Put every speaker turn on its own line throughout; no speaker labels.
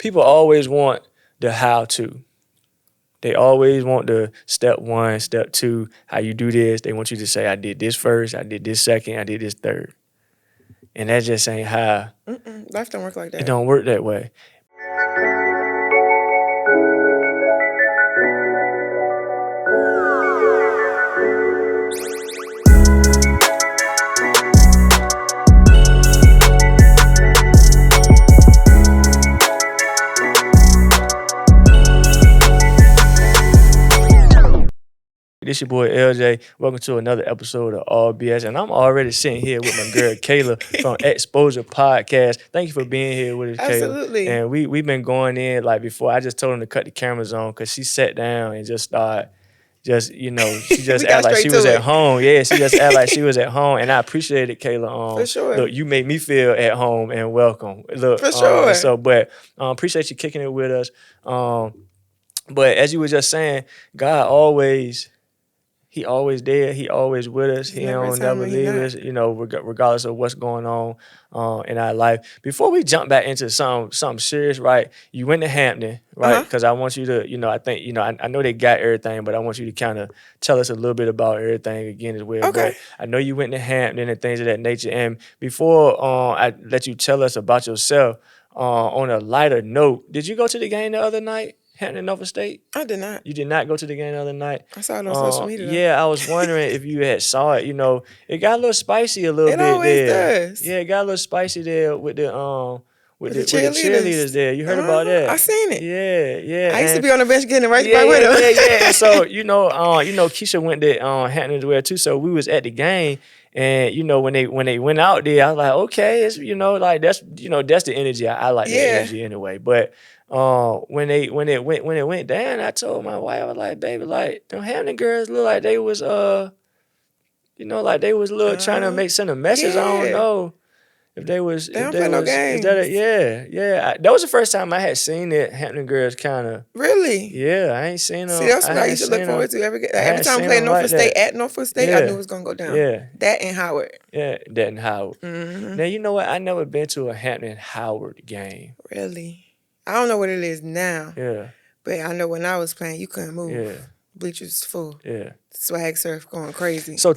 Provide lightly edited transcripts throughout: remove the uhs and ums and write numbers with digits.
people always want the how-to. They always want the step 1, step 2, how you do this. They want you to say, I did this first, I did this second, I did this third. And that just ain't how.
Life don't work like that.
It don't work that way. This your boy LJ. Welcome to another episode of All BS. And I'm already sitting here with my girl Kayla from Exposure Podcast. Thank you for being here with us, Kayla.
Absolutely.
And we've been going in like before. I just told him to cut the cameras on because she sat down and just started, she just acted like she was at home. Yeah, she just acted like she was at home. And I appreciate it, Kayla.
For sure.
Look, you made me feel at home and welcome. Look,
for sure.
But appreciate you kicking it with us. But as you were just saying, God He always there. He always with us. He don't never leave us, regardless of what's going on in our life. Before we jump back into something serious, right? You went to Hampton, right? Because I want you to, I know they got everything, but I want you to kind of tell us a little bit about everything again as well.
Okay.
But I know you went to Hampton and things of that nature. And before I let you tell us about yourself, on a lighter note, did you go to the game the other night? Hampton Norfolk State?
I did not.
You did not go to the game the other night?
I saw it on social media.
Yeah, I was wondering if you had saw it. It got a little spicy a little bit there.
It always does.
Yeah, it got a little spicy there with the cheerleaders there. You heard about that?
I seen it.
Yeah.
I used to be on the bench getting right with them.
Yeah. So Keshia went to Hampton as well too. So we was at the game. And when they went out there, I was like, okay, it's that's the energy. I like that energy anyway. But when it went down, I told my wife, I was like, baby, like them Hampton girls look like they was like they was trying to send a message. I don't know if they was.
They don't play no games.
That was the first time I had seen the Hampton girls kind of.
Really?
Yeah, I ain't seen them.
See, that's what I used to look forward to every time I played Norfolk State at Norfolk State. I knew it was gonna go down.
Yeah,
that and Howard.
Yeah, that and Howard.
Mm-hmm.
Now you know what? I never been to a Hampton Howard game.
Really? I don't know what it is now.
Yeah. But
I know when I was playing, you couldn't move.
Yeah.
Bleachers full.
Yeah.
Swag surf going crazy.
So all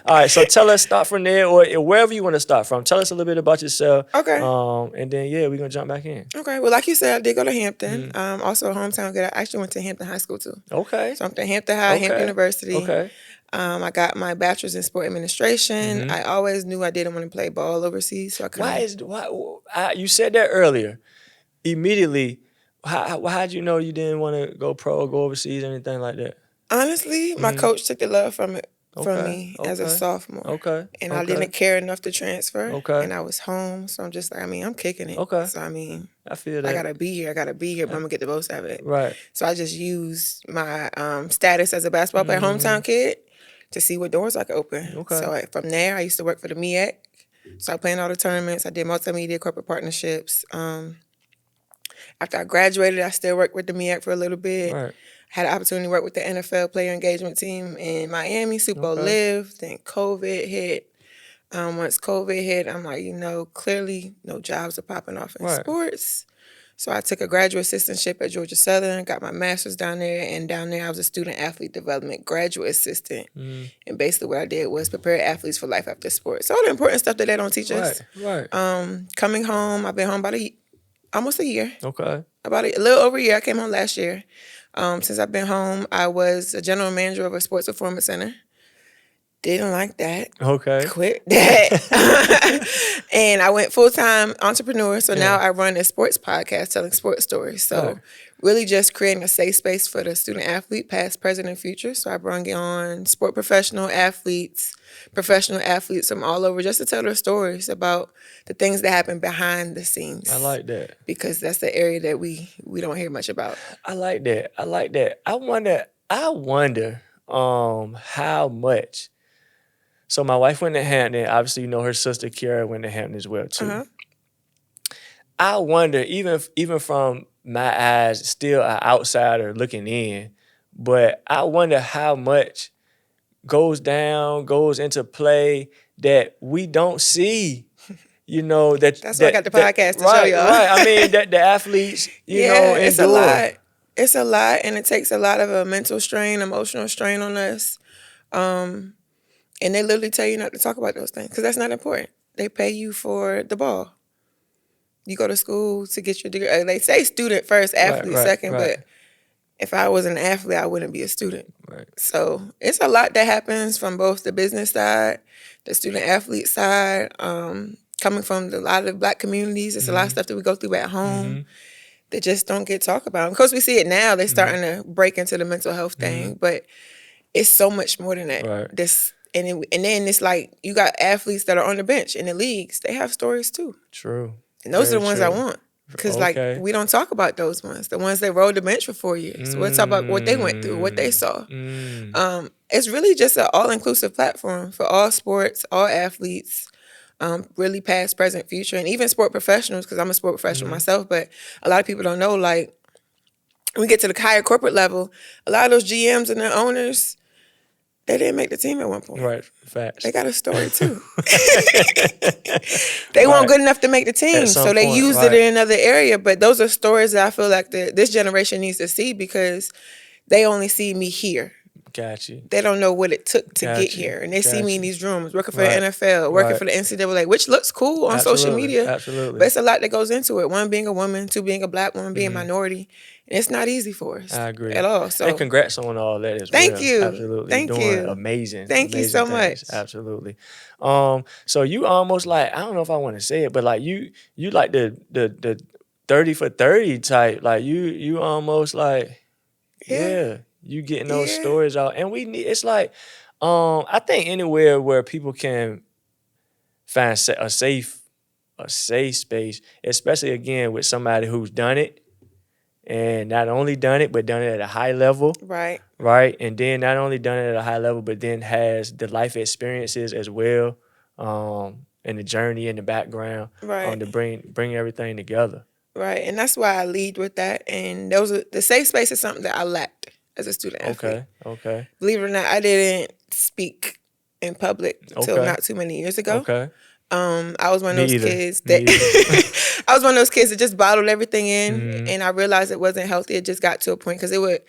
right, so tell us, start from there or wherever you want to start from. Tell us a little bit about yourself.
Okay.
And then we're gonna jump back in.
Okay. Well, like you said, I did go to Hampton. Also a hometown kid. I actually went to Hampton High School too.
Okay.
So I'm at Hampton High, Hampton University.
Okay.
I got my bachelor's in sport administration. I always knew I didn't want to play ball overseas, so I couldn't.
Why you said that earlier? Immediately, how'd you know you didn't want to go pro or go overseas or anything like that?
Honestly, my coach took the love from me as a sophomore.
Okay.
And I didn't care enough to transfer.
Okay.
And I was home, so I'm just like, I'm kicking it.
Okay.
So
I feel that.
I gotta be here, but I'm gonna get the most of it.
Right.
So I just used my status as a basketball player, hometown kid, to see what doors I could open.
Okay.
So from there, I used to work for the MEAC. So I played in all the tournaments. I did multimedia corporate partnerships. After I graduated, I still worked with the MEAC for a little bit.
Right.
Had an opportunity to work with the NFL player engagement team in Miami, Super Bowl lived. Then COVID hit. Once COVID hit, I'm like, clearly no jobs are popping off in sports. So I took a graduate assistantship at Georgia Southern, got my master's down there, and down there I was a student athlete development graduate assistant. And basically what I did was prepare athletes for life after sports. So all the important stuff that they don't teach us.
Right.
Coming home, I've been home about almost a year.
Okay.
About a little over a year. I came home last year. Since I've been home, I was a general manager of a sports performance center. Didn't like that.
Okay.
Quit that. And I went full-time entrepreneur. So now I run a sports podcast telling sports stories. So really just creating a safe space for the student athlete, past, present, and future. So I brought on sport professional athletes from all over just to tell their stories about the things that happen behind the scenes.
I like that.
Because that's the area that we don't hear much about.
I like that. I wonder how much. So my wife went to Hampton. Obviously, her sister Kiara went to Hampton as well too. I wonder, even from my eyes, still an outsider looking in, but I wonder how much goes into play that we don't see you know,
that's why I got the podcast to show y'all.
Right. I mean, that the athletes, you know, endure.
It's a lot. It's a lot, and it takes a lot of a mental strain, emotional strain on us. And they literally tell you not to talk about those things because that's not important. They pay you for the ball. You go to school to get your degree. They say student first, athlete second, but if I was an athlete, I wouldn't be a student.
Right.
So it's a lot that happens from both the business side, the student athlete side, coming from a lot of the Black communities. It's a lot of stuff that we go through at home that just don't get talked about. Of course, we see it now. They're starting to break into the mental health thing, but it's so much more than that.
Right.
And then it's like you got athletes that are on the bench in the leagues. They have stories too.
True.
And those are the ones I want. Because like we don't talk about those ones. The ones that rode the bench for 4 years. We'll talk about what they went through, what they saw. It's really just an all-inclusive platform for all sports, all athletes, really past, present, future, and even sport professionals, because I'm a sport professional myself, but a lot of people don't know, like, when we get to the higher corporate level, a lot of those GMs and the owners, they didn't make the team at one point.
Right, facts.
They got a story too. They weren't good enough to make the team, so they used it in another area. But those are stories that I feel like this generation needs to see because they only see me here.
Got you.
They don't know what it took to get here. And they see me in these rooms, working for the NFL, working for the NCAA, which looks cool on social media.
Absolutely.
But it's a lot that goes into it. One, being a woman. Two, being a Black woman, being a minority. And it's not easy for us.
I agree.
At all. So,
and congrats on all that as well.
Thank you.
Absolutely.
Thank
Doing
you.
amazing.
Thank you so much.
Absolutely. So you almost like, I don't know if I want to say it, but like you like the 30 for 30 type. Like you almost like, you getting those stories out. And it's like, I think anywhere where people can find a safe space, especially again with somebody who's done it. And not only done it, but done it at a high level.
Right.
Right. And then not only done it at a high level, but then has the life experiences as well, and the journey in the background.
Right.
To bring everything together.
Right. And that's why I lead with that. And the safe space is something that I lacked as a student athlete.
Okay.
Believe it or not, I didn't speak in public until not too many years ago.
Okay.
I was one of those kids that I was one of those kids that just bottled everything in, and I realized it wasn't healthy. It just got to a point because I would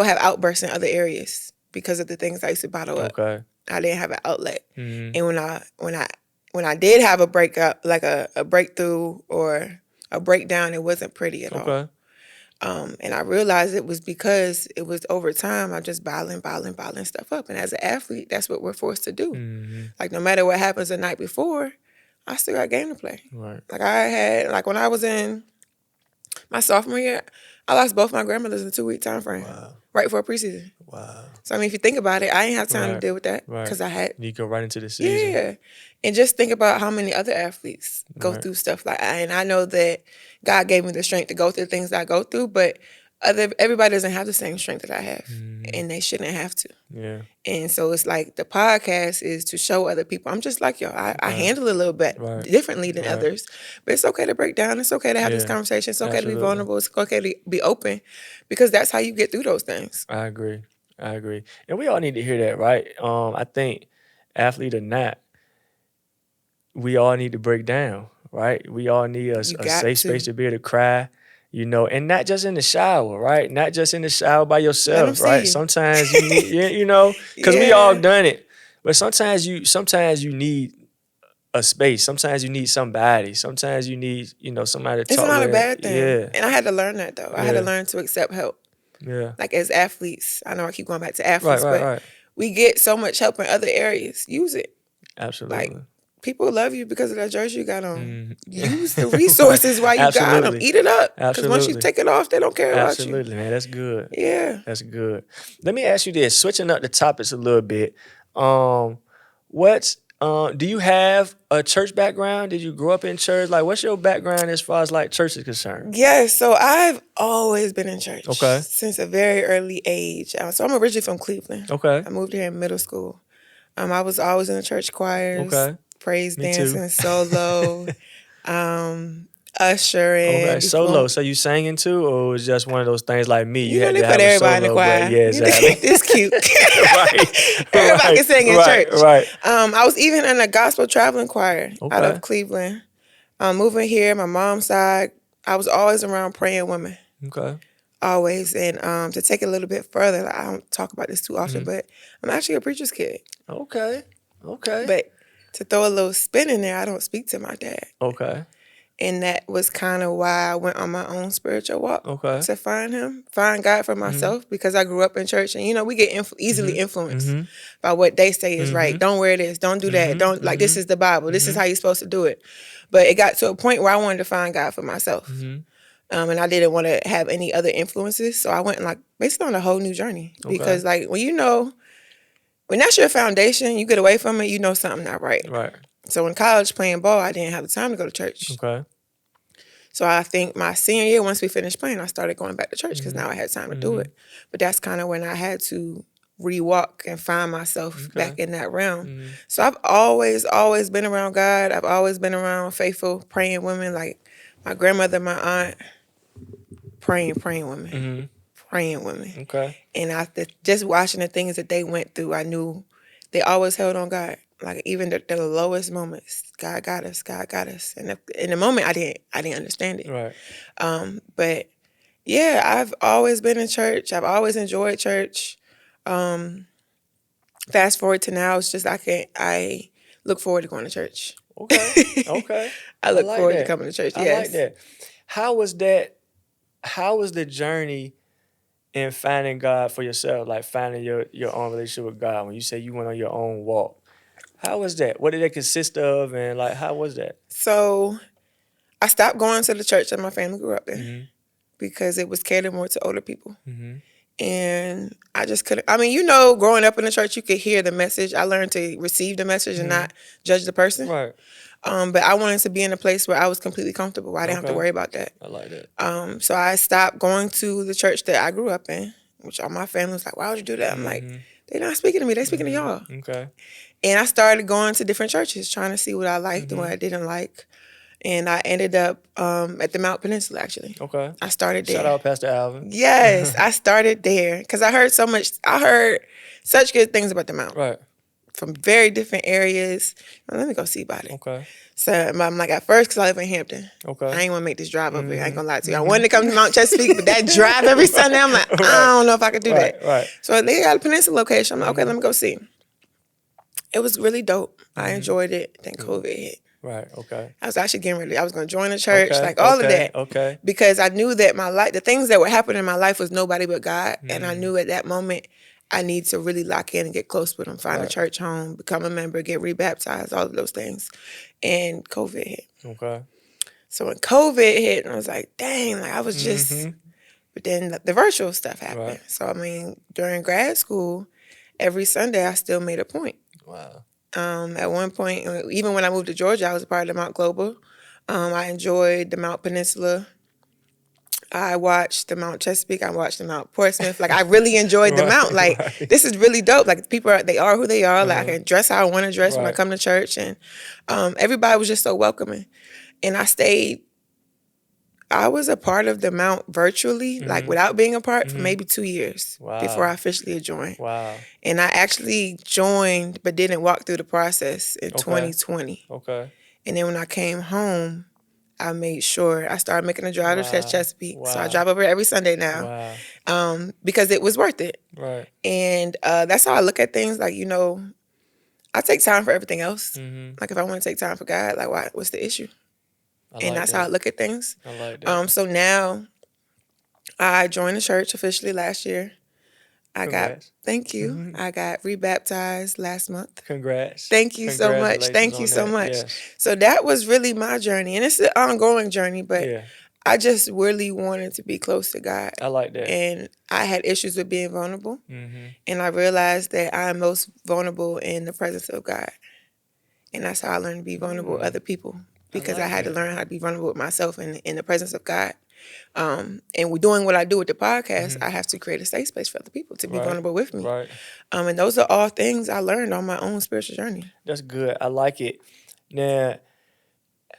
have outbursts in other areas because of the things I used to bottle up.
Okay.
I didn't have an outlet, and when I did have a breakup, like a breakthrough or a breakdown, it wasn't pretty at all. And I realized it was because it was over time, I just bottling stuff up. And as an athlete, that's what we're forced to do. Like, no matter what happens the night before, I still got a game to play.
Right.
Like, when I was in my sophomore year, I lost both my grandmothers in a 2-week time frame.
Wow.
Right before preseason.
Wow.
So, I mean, if you think about it, I ain't have time to deal with that because I had...
You go right into the season.
Yeah. And just think about how many other athletes go through stuff like that. And I know that God gave me the strength to go through the things that I go through, but everybody doesn't have the same strength that I have. And they shouldn't have to.
Yeah.
And so it's like the podcast is to show other people. I'm just like y'all. I handle it a little bit differently than others. But it's okay to break down. It's okay to have this conversation. It's okay to be vulnerable. It's okay to be open because that's how you get through those things.
I agree. And we all need to hear that, right? I think, athlete or not, we all need to break down, right? We all need a safe space to be able to cry, you know, and not just in the shower, right? Not just in the shower by yourself, right? Sometimes you need, you know, because we all done it. But sometimes you need a space. Sometimes you need somebody. Sometimes you need, you know, somebody to talk with.
It's not a bad thing.
Yeah.
And I had to learn that, though. I had to learn to accept help.
Yeah.
Like, as athletes, I know I keep going back to athletes, but we get so much help in other areas. Use it.
Absolutely.
Like, people love you because of that jersey you got on. Use the resources while you got them. Eat it up. Because once you take it off, they don't care about you.
Absolutely, man. That's good.
Yeah.
That's good. Let me ask you this. Switching up the topics a little bit. Do you have a church background? Did you grow up in church? Like, what's your background as far as, like, church is concerned?
Yeah, so I've always been in church.
Okay.
Since a very early age. So I'm originally from Cleveland. Okay. I moved here in middle school. I was always in the church choirs. Okay. Praise dancing, solo, ushering.
Okay, solo. So you singing too, or was just one of those things like me?
You know, they put everybody in the choir.
Yeah, exactly.
It's cute. Everybody can sing in church. Right. I was even in a gospel traveling choir out of Cleveland. Moving here, my mom's side, I was always around praying women.
Okay.
Always. And to take it a little bit further, like, I don't talk about this too often, but I'm actually a preacher's kid.
Okay. Okay.
But to throw a little spin in there, I don't speak to my dad.
Okay.
And that was kind of why I went on my own spiritual walk to find God for myself, because I grew up in church. And, we get easily influenced by what they say is right. Don't wear this. Don't do that. Don't, like, this is the Bible. This is how you're supposed to do it. But it got to a point where I wanted to find God for myself. And I didn't want to have any other influences. So I went, like, basically on a whole new journey. Because, like, when that's your foundation, you get away from it, you know something not right.
Right.
So in college playing ball, I didn't have the time to go to church.
Okay.
So I think my senior year, once we finished playing, I started going back to church because now I had time to do it. But that's kind of when I had to rewalk and find myself back in that realm. So I've always been around God. I've always been around faithful, praying women, like my grandmother, my aunt, praying women. Praying women. Okay. And after just watching the things that they went through, I knew they always held on God. Like, even the lowest moments, God got us, God got us. And in the moment, I didn't understand it.
Right.
But yeah, I've always been in church. I've always enjoyed church. Fast forward to now, it's just I look forward to going to church.
Okay. Okay.
I look forward to coming to church. Yes.
I like that. How was the journey in finding God for yourself, like finding your own relationship with God, when you say you went on your own walk? How was that? What did it consist of, and like how was that? So
I stopped going to the church that my family grew up in because it was catered more to older people. And I just couldn't. I mean, growing up in the church, you could hear the message. I learned to receive the message and not judge the person.
Right.
But I wanted to be in a place where I was completely comfortable. I didn't have to worry about that.
I like that.
So I stopped going to the church that I grew up in, which all my family was like, why would you do that? I'm like, they're not speaking to me. They're speaking to y'all.
Okay.
And I started going to different churches, trying to see what I liked and what I didn't like. And I ended up at the Mount Peninsula, actually.
Okay.
I started there.
Shout out Pastor Alvin.
Yes, I started there because I heard such good things about the Mount.
Right.
From very different areas. Well, let me go see about it.
Okay.
So I'm like, at first, because I live in Hampton.
Okay.
I ain't want to make this drive over here. I ain't going to lie to you. I wanted to come to Mount Chesapeake, but that drive every Sunday, I'm like, I don't know if I could do that.
Right.
So they got a Peninsula location. I'm like, okay, let me go see. It was really dope. I enjoyed it. Then COVID hit.
Right, okay.
I was actually getting ready. I was going to join the church, all of that.
Okay.
Because I knew that the things that were happening in my life was nobody but God. And I knew at that moment I need to really lock in and get close with him, find a church home, become a member, get rebaptized, all of those things. And COVID hit. Okay. So when COVID hit, I was like, dang, like I was just, but then the virtual stuff happened. Right. So, I mean, during grad school, every Sunday I still made a point.
Wow.
At one point, even when I moved to Georgia, I was a part of the Mount Global. I enjoyed the Mount Peninsula. I watched the Mount Chesapeake. I watched the Mount Portsmouth. Like, I really enjoyed the Mount. Like, this is really dope. Like, people they are who they are. Like, I can dress how I want to dress when I come to church. And everybody was just so welcoming. And I was a part of the Mount virtually, like without being a part, for maybe 2 years before I officially joined. Wow. And I actually joined but didn't walk through the process in 2020. Okay. And then when I came home, I made sure I started making a drive to Chesapeake. Wow. So I drive over every Sunday now. Wow. Because it was worth it. Right. And that's how I look at things. Like, I take time for everything else. Like, if I want to take time for God, like, what's the issue? And that's how I look at things. I like that. So now I joined the church officially last year. Thank you. I got rebaptized last month.
Congrats.
Thank you so much. Thank you so much. Yes. So that was really my journey. And it's an ongoing journey, but I just really wanted to be close to God.
I like that.
And I had issues with being vulnerable. And I realized that I'm most vulnerable in the presence of God. And that's how I learned to be vulnerable with other people. Because I had to learn how to be vulnerable with myself in the presence of God. And we're doing what I do with the podcast, I have to create a safe space for other people to be vulnerable with me. Right. And those are all things I learned on my own spiritual journey.
That's good. I like it. Now,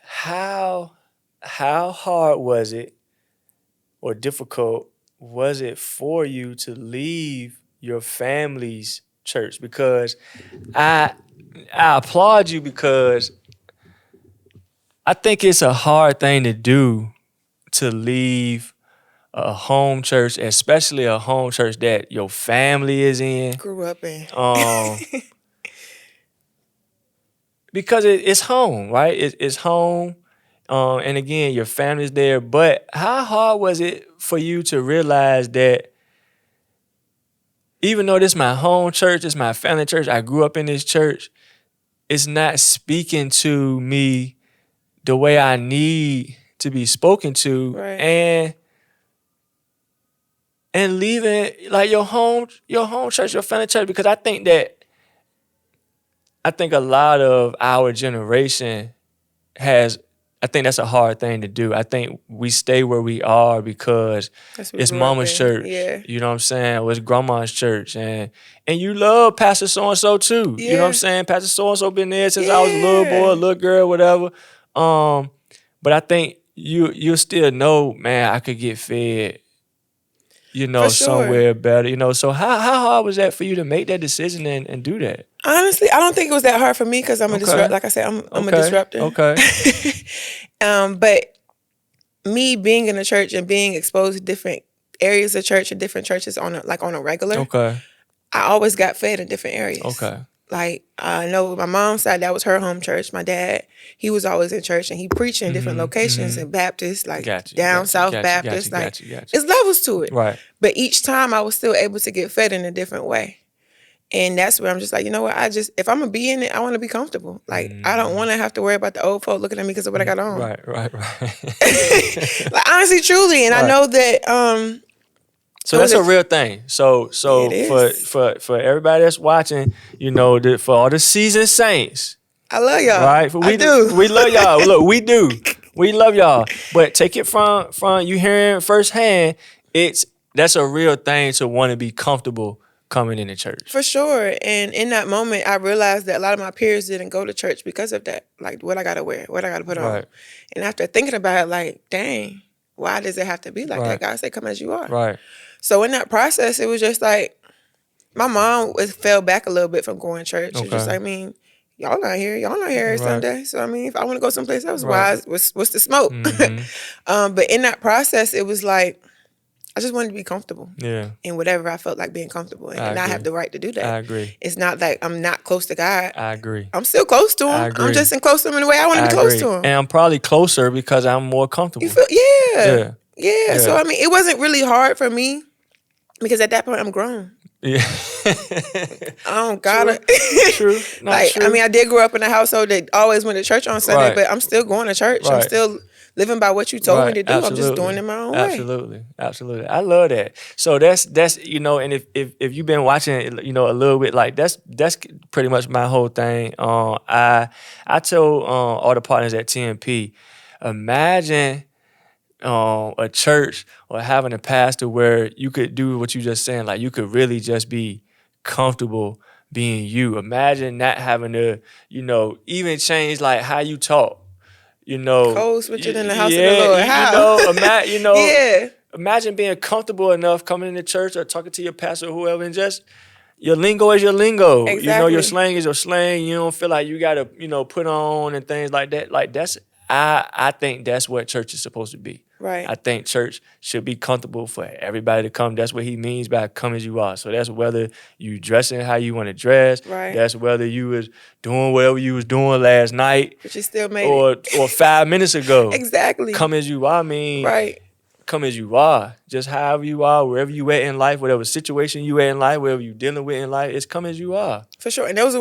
how hard was it or difficult was it for you to leave your family's church? Because I applaud you because I think it's a hard thing to do, to leave a home church, especially a home church that your family is in.
Grew up in.
Because it's home, right? It's home. And again, your family's there. But how hard was it for you to realize that even though this is my home church, it's my family church, I grew up in this church, it's not speaking to me the way I need to be spoken to,
right.
and leaving like your home church, your family church, because I think a lot of our generation I think that's a hard thing to do. I think we stay where we are because it's mama's church.
Yeah.
You know what I'm saying? Or it's grandma's church. And you love Pastor so-and-so too.
Yeah.
You know what I'm saying? Pastor so-and-so been there since I was a little boy, a little girl, whatever. But I think you still know, man, I could get fed, somewhere better. So how hard was that for you to make that decision and do that?
Honestly, I don't think it was that hard for me because I'm a disruptor. Like I said, I'm a disruptor.
Okay.
But me being in the church and being exposed to different areas of church and different churches on a regular.
Okay.
I always got fed in different areas.
Okay.
Like, I know my mom's side, that was her home church. My dad, he was always in church and he preached in different locations in Baptist, like down South Baptist. It's levels to it.
Right.
But each time I was still able to get fed in a different way. And that's where I'm just like, you know what? if I'm going to be in it, I want to be comfortable. Like, I don't want to have to worry about the old folk looking at me because of what I got on.
Right.
Like, honestly, truly. And I know that...
So that's a real thing. So for everybody that's watching, for all the seasoned saints,
I love y'all.
Right?
I do.
We love y'all. Look, we do. We love y'all. But take it from you hearing firsthand. That's a real thing to want to be comfortable coming into church.
For sure. And in that moment, I realized that a lot of my peers didn't go to church because of that. Like, what I got to wear, what I got to put on. And after thinking about it, like, dang, why does it have to be like that? God said, come as you are.
Right.
So in that process, it was just like, my mom fell back a little bit from going to church. It's just like, y'all not here every Sunday. So if I want to go someplace else, what's the smoke? But in that process, it was like, I just wanted to be comfortable.
Yeah.
In whatever I felt like being comfortable in. And I have the right to do that.
I agree.
It's not like I'm not close to God.
I agree.
I'm still close to him. I'm just close to him in the way I want to be close to him.
And I'm probably closer because I'm more comfortable.
You feel, yeah. So it wasn't really hard for me because at that point I'm grown.
Yeah.
I don't gotta.
True.
I did grow up in a household that always went to church on Sunday, but I'm still going to church. I'm still living by what you told me to do.
Absolutely.
I'm just doing it my own way.
Absolutely. I love that. So that's and if you've been watching, a little bit, like that's pretty much my whole thing. I told all the partners at TMP, imagine a church or having a pastor where you could do what you just saying, like you could really just be comfortable being you. Imagine not having to, even change like how you talk.
Code switching in the house of the Lord. How?
Imagine being comfortable enough coming into church or talking to your pastor or whoever, and just your lingo is your lingo.
Exactly.
Your slang is your slang. You don't feel like you gotta, put on and things like that. Like I think that's what church is supposed to be.
Right.
I think church should be comfortable for everybody to come. That's what he means by come as you are. So that's whether you dressing how you want to dress.
Right.
That's whether you was doing whatever you was doing last night.
But you still made it.
Or 5 minutes ago.
Exactly.
Come as you are
right.
Come as you are. Just however you are, wherever you at in life, whatever situation you at in life, whatever you dealing with in life, it's come as you are.
For sure. And that's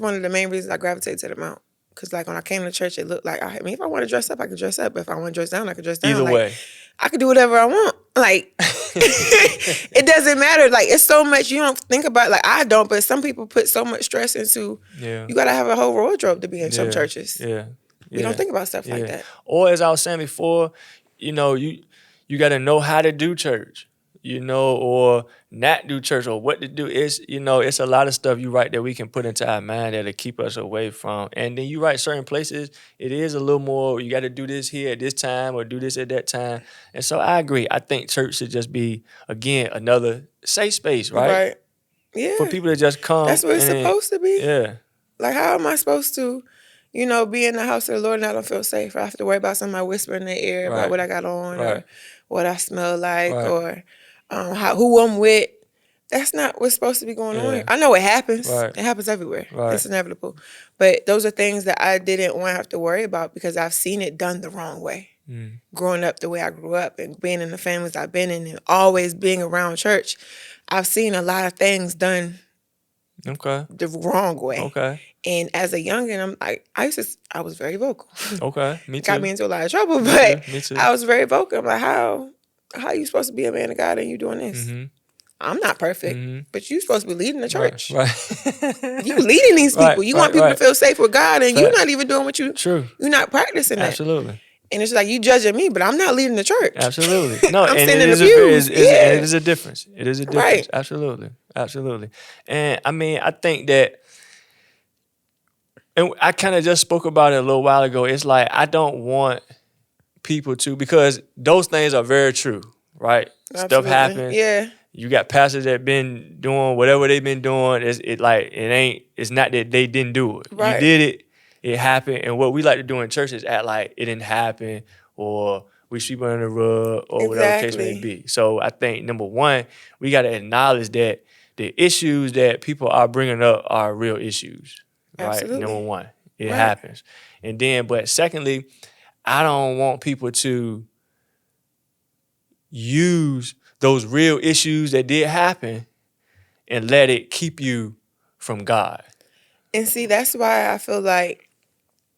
one of the main reasons I gravitated to the Mount. Because, like, when I came to church, it looked like, if I want to dress up, I can dress up. If I want to dress down, I can dress down.
Either way.
I can do whatever I want. Like, it doesn't matter. Like, it's so much you don't think about. Like, I don't, but some people put so much stress into, you got to have a whole wardrobe to be in some churches.
Yeah.
You don't think about stuff like that.
Or, as I was saying before, you got to know how to do church. Or not do church or what to do. It's a lot of stuff you write that we can put into our mind that'll keep us away from. And then you write certain places, it is a little more, you got to do this here at this time or do this at that time. And so I agree. I think church should just be, again, another safe space, right?
Right. Yeah.
For people to just come.
That's what it's supposed to be.
Yeah.
Like, how am I supposed to, you know, be in the house of the Lord and I don't feel safe. Or I have to worry about somebody whispering in their ear about what I got on or what I smell like or who I'm with. That's not what's supposed to be going on here. I know it happens. It happens everywhere. It's inevitable. But those are things that I didn't want to have to worry about because I've seen it done the wrong way. Growing up the way I grew up and being in the families I've been in and always being around church, I've seen a lot of things done the wrong way. And as a youngin', I'm like, I was very vocal.
Me too.
Got me into a lot of trouble, but
me too.
I was very vocal. I'm like, how are you supposed to be a man of God and you doing this? I'm not perfect, but you're supposed to be leading the church. You leading these people. You want people to feel safe with God, and you're not even doing what you're not practicing that.
Absolutely.
And it's like you judging me, but I'm not leading the church.
Absolutely. No,
I'm
and
sitting in
it
the pews.
and it is a difference. It is a difference. Absolutely. Absolutely. And I mean, I think that, and I kind of just spoke about it a little while ago. It's like I don't want people to, because those things are very true, right?
Absolutely.
Stuff happens.
Yeah.
You got pastors that been doing whatever they've been doing. It's not that they didn't do it. You did it. It happened. And what we like to do in church is act like it didn't happen or we sweep it under the rug or whatever the case may be. So I think, number one, we got to acknowledge that the issues that people are bringing up are real issues, right?
Absolutely.
Number one, it happens. And then, but secondly, I don't want people to use those real issues that did happen and let it keep you from God.
And see, that's why I feel like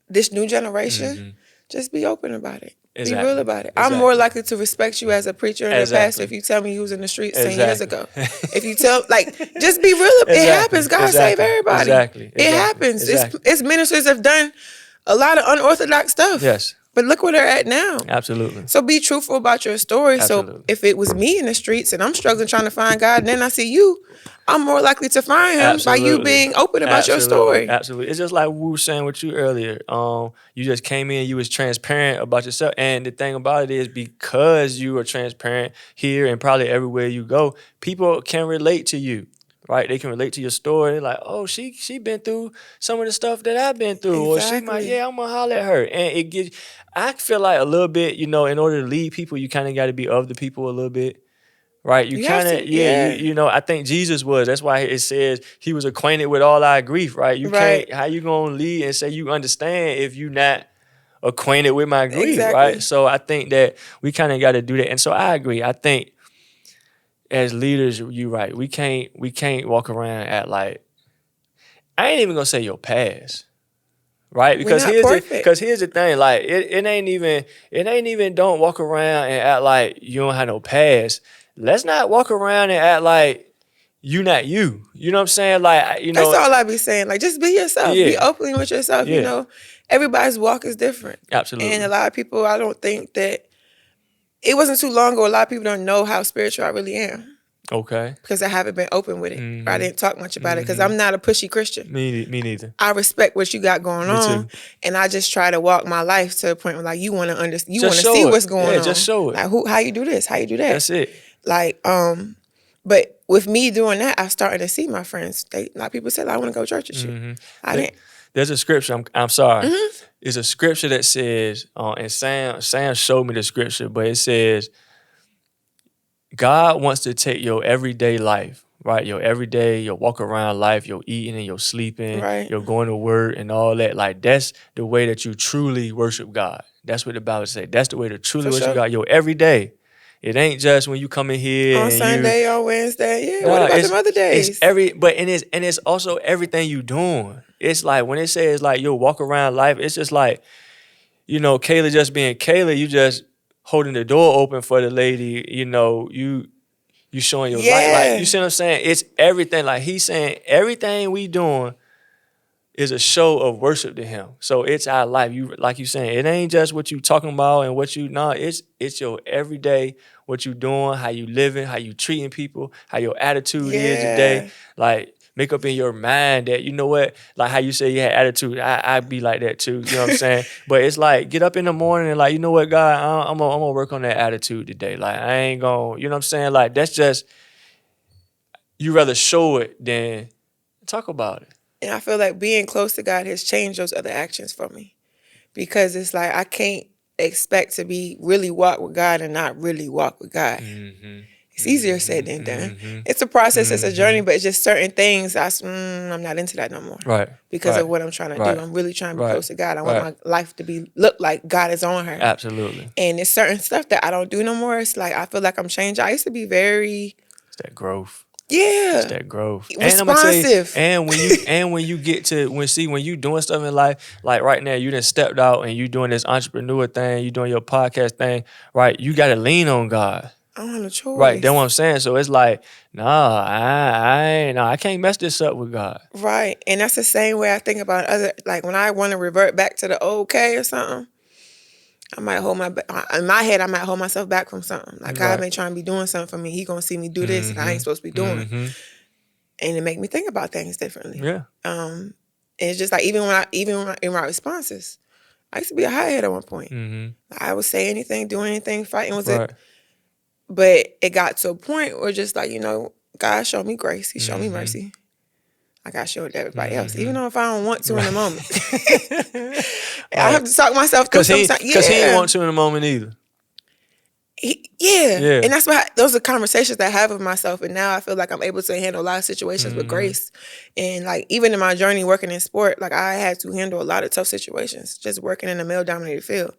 this new generation, just be open about it. Be real about it. I'm more likely to respect you as a preacher and a pastor if you tell me you was in the streets 10 years ago. If you tell, just be real. It happens. God save everybody. It happens. It's ministers have done a lot of unorthodox stuff.
Yes.
But look where they're at now.
Absolutely.
So be truthful about your story. So if it was me in the streets and I'm struggling trying to find God, and then I see you, I'm more likely to find him by you being open about your story.
Absolutely. It's just like we were saying with you earlier. You just came in, you was transparent about yourself. And the thing about it is, because you are transparent here and probably everywhere you go, people can relate to you. Right, they can relate to your story. They're like, oh, she been through some of the stuff that I've been through, or she might, I'm gonna holler at her. And it gives, I feel like a little bit, in order to lead people, you kind of got to be of the people a little bit, right? You kind of, I think Jesus was. That's why it says he was acquainted with all our grief, right? You can't, how you gonna lead and say you understand if you not acquainted with my grief, right? So I think that we kind of got to do that. And so I agree. I think, as leaders, you're right. We can't walk around at like, I ain't even gonna say your past, right? Because here's the thing, like it ain't even don't walk around and act like you don't have no past. Let's not walk around and act like you not you. You know what I'm saying? Like
that's all I be saying. Like just be yourself. Be open with yourself. Everybody's walk is different.
Absolutely.
And a lot of people, I don't think that. It wasn't too long ago, a lot of people don't know how spiritual I really am.
Okay.
Because I haven't been open with it. I didn't talk much about it because I'm not a pushy Christian.
Me neither.
I respect what you got going on. And I just try to walk my life to a point where like you want to understand, you want to see what's going on.
Yeah, just show it.
Like how you do this, how you do that.
That's it.
Like, but with me doing that, I started to see my friends. A lot of people said, I want to go to church with you. I didn't.
There's a scripture, I'm sorry. It's a scripture that says, and Sam showed me the scripture, but it says, God wants to take your everyday life, right? Your everyday, your walk around life, your eating and your sleeping, your going to work and all that. Like that's the way that you truly worship God. That's what the Bible says. That's the way to truly worship God. Your everyday. It ain't just when you come in here
on Sunday or Wednesday. Yeah, what about some other days?
It's also everything you doing. It's like when it says like you'll walk around life, it's just like, Kayla just being Kayla, you just holding the door open for the lady, you showing your life. Like, you see what I'm saying? It's everything. Like he's saying everything we doing is a show of worship to him. So it's our life. Like you saying, it ain't just what you talking about and what you it's your everyday, what you doing, how you living, how you treating people, how your attitude is today. Like make up in your mind that, you know what, like how you say you had attitude, I'd be like that too, you know what I'm saying? But it's like, get up in the morning and like, you know what, God, I'm gonna work on that attitude today. Like I ain't gonna, you know what I'm saying? Like that's just, you rather show it than talk about it.
And I feel like being close to God has changed those other actions for me. Because it's like I can't expect to be really walk with God and not really walk with God. It's easier said than done. It's a process, it's a journey, but it's just certain things I'm not into that no more.
Right.
Because of what I'm trying to do. I'm really trying to be close to God. I want my life to look like God is on her.
Absolutely.
And it's certain stuff that I don't do no more. It's like I feel like I'm changing. I used to be very
It's that growth.
Yeah.
It's that growth.
Responsive.
And when you get to when you doing stuff in life, like right now, you done stepped out and you doing this entrepreneur thing, you doing your podcast thing, right? You gotta lean on God.
I don't have no choice.
Right, that's what I'm saying. So it's like, I can't mess this up with God.
Right. And that's the same way I think about other, like when I want to revert back to the old K or something, I might in my head, I might hold myself back from something. Like God may try and be doing something for me. He gonna see me do this and I ain't supposed to be doing. And it make me think about things differently.
Yeah.
And it's just like even in my responses, I used to be a hothead at one point. I would say anything, do anything, fighting was it. But it got to a point where just like, God showed me grace. He showed me mercy. Like I showed everybody else, even though if I don't want to in the moment. I have to talk myself through sometimes.
Because he didn't want to in the moment either.
Yeah. And that's those are conversations that I have with myself. And now I feel like I'm able to handle a lot of situations with grace. And like even in my journey working in sport, like I had to handle a lot of tough situations just working in a male-dominated field,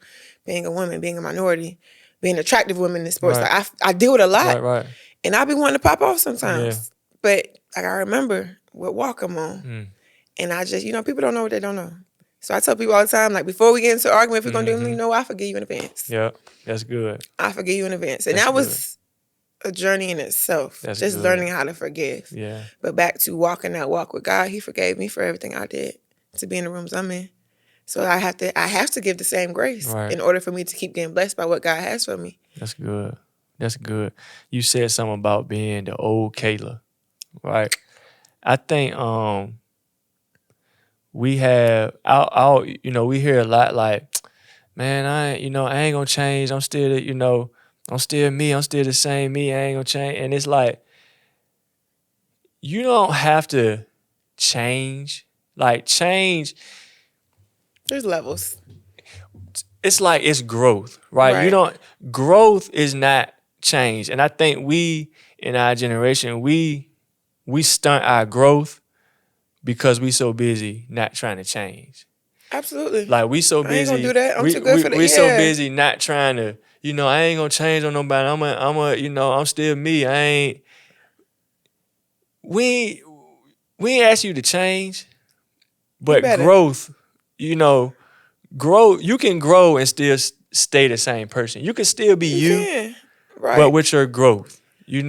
being a woman, being a minority, being an attractive woman in sports. Like I deal with a lot.
Right.
And I be wanting to pop off sometimes. But like I remember what walk I'm on. And I just, people don't know what they don't know. So I tell people all the time, like before we get into an argument, if we're going to do anything, I forgive you in advance.
Yeah, that's good.
I forgive you in advance. And that was a journey in itself. That's just good. Learning how to forgive.
Yeah.
But back to walking that walk with God, he forgave me for everything I did to be in the rooms I'm in. So I have to give the same grace in order for me to keep getting blessed by what God has for me.
That's good. That's good. You said something about being the old Kayla, right? I think we have we hear a lot like, man, I ain't gonna change. I'm still I'm still me. I'm still the same me. I ain't gonna change. And it's like, you don't have to change. Like change.
There's levels.
It's like it's growth, right? Growth is not change. And I think we in our generation, we stunt our growth because we so busy not trying to change.
Absolutely.
Like we so busy. I
ain't gonna do that. I'm too good for that.
We so busy not trying to, I ain't gonna change on nobody. I'm still me. We ain't ask you to change, but growth, grow. You can grow and still stay the same person. You can still be you, but with your growth, and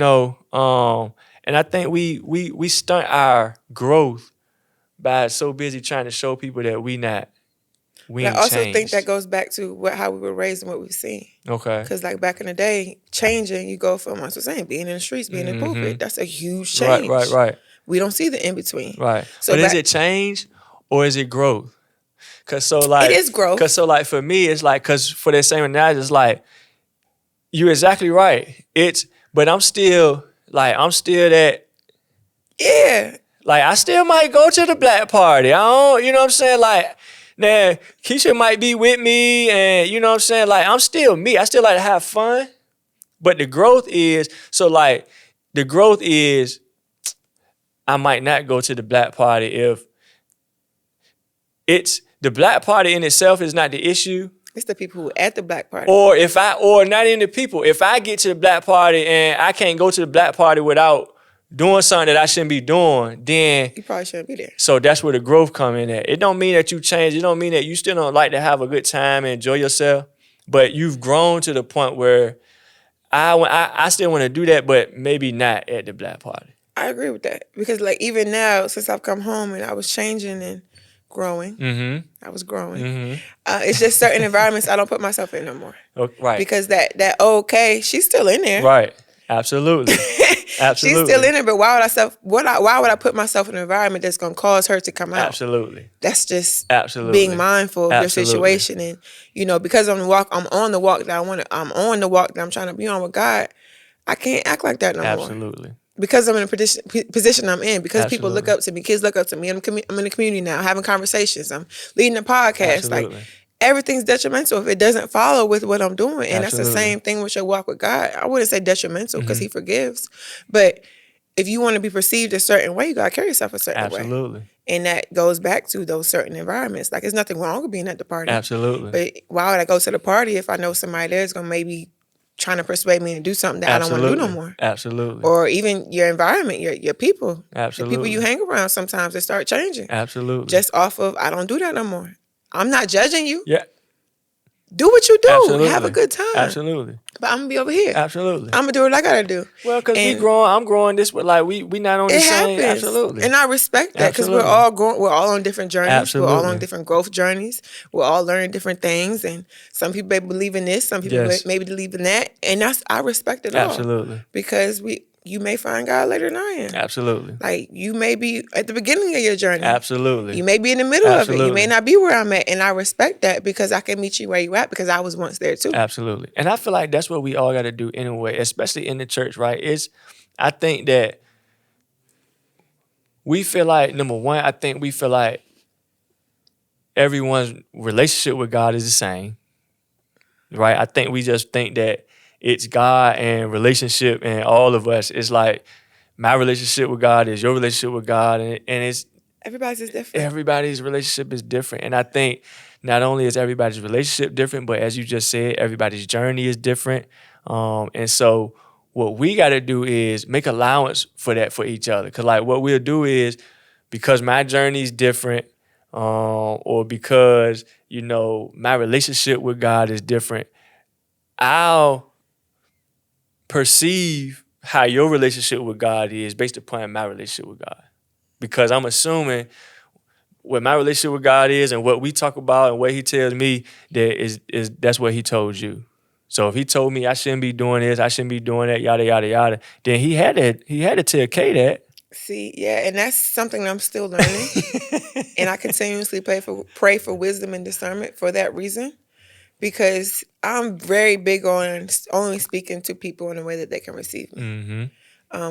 I think we stunt our growth by so busy trying to show people that we ain't
I also
changed.
think that goes back to how we were raised and what we've seen.
Okay.
Because like back in the day, changing, you go from, I was saying, being in the streets, being in the pulpit, that's a huge change.
Right.
We don't see the in-between.
Right. So but is it change or is it growth?
It is growth.
Because for me, it's like, because for that same analogy, it's like, you're exactly right. But I'm still that.
Yeah.
Like, I still might go to the black party. I don't, you know what I'm saying? Like, now, Keshia might be with me and, you know what I'm saying? Like, I'm still me. I still like to have fun. But the growth is, I might not go to the black party if the black party in itself is not the issue.
It's the people who at the black party.
Or not even the people. If I get to the black party and I can't go to the black party without doing something that I shouldn't be doing, then
you probably shouldn't be there.
So that's where the growth come in at. It don't mean that you change. It don't mean that you still don't like to have a good time and enjoy yourself. But you've grown to the point where I still want to do that, but maybe not at the black party.
I agree with that. Because like even now, since I've come home and I was changing and growing, I was growing. It's just certain environments I don't put myself in no more.
Right.
Because that okay, she's still in there.
Right. Absolutely. Absolutely.
She's still in there, but why would I put myself in an environment that's going to cause her to come out?
Absolutely.
That's just
absolutely
being mindful of your situation. And, because I'm on the walk that I'm on the walk that I'm trying to be on with God, I can't act like that no more.
Absolutely.
because I'm in a position I'm in, because people look up to me, kids look up to me. I'm in the community now, having conversations. I'm leading a podcast. Like, everything's detrimental if it doesn't follow with what I'm doing. And that's the same thing with your walk with God. I wouldn't say detrimental because he forgives. But if you want to be perceived a certain way, you got to carry yourself a certain way. And that goes back to those certain environments. Like, there's nothing wrong with being at the party. But why would I go to the party if I know somebody there's going to maybe trying to persuade me to do something that I don't want to do no more? Or even your environment, your people. The people you hang around, sometimes they start changing. Just off of, I don't do that no more. I'm not judging you. Do what you do. Have a good time. But I'm going to be over here. I'm going to do what I got to do.
Well, because I'm growing this, but like we not on the same.
And I respect that, because we're all on different journeys. We're all on different growth journeys. We're all learning different things. And some people may believe in this. Some people maybe believe in that. And I respect it all. Because you may find God later than I am. Like, you may be at the beginning of your journey. You may be in the middle of it. You may not be where I'm at. And I respect that, because I can meet you where you at, because I was once there too.
And I feel like that's what we all got to do anyway, especially in the church, right? I think that we feel like, number one, we feel like everyone's relationship with God is the same, right? I think we just think that it's God and relationship and all of us. It's like my relationship with God is your relationship with God, and it's
everybody's is different.
Everybody's relationship is different, and I think not only is everybody's relationship different, but as you just said, everybody's journey is different. And so what we got to do is make allowance for that for each other, because like what we'll do is, because my journey is different, or because my relationship with God is different, I'll perceive how your relationship with God is based upon my relationship with God. Because I'm assuming what my relationship with God is and what we talk about and what he tells me that's what he told you. So if he told me I shouldn't be doing this, I shouldn't be doing that, yada, yada, yada, then he had to tell Kay that.
See, yeah, and that's something I'm still learning. And I continuously pray for wisdom and discernment for that reason. Because I'm very big on only speaking to people in a way that they can receive me.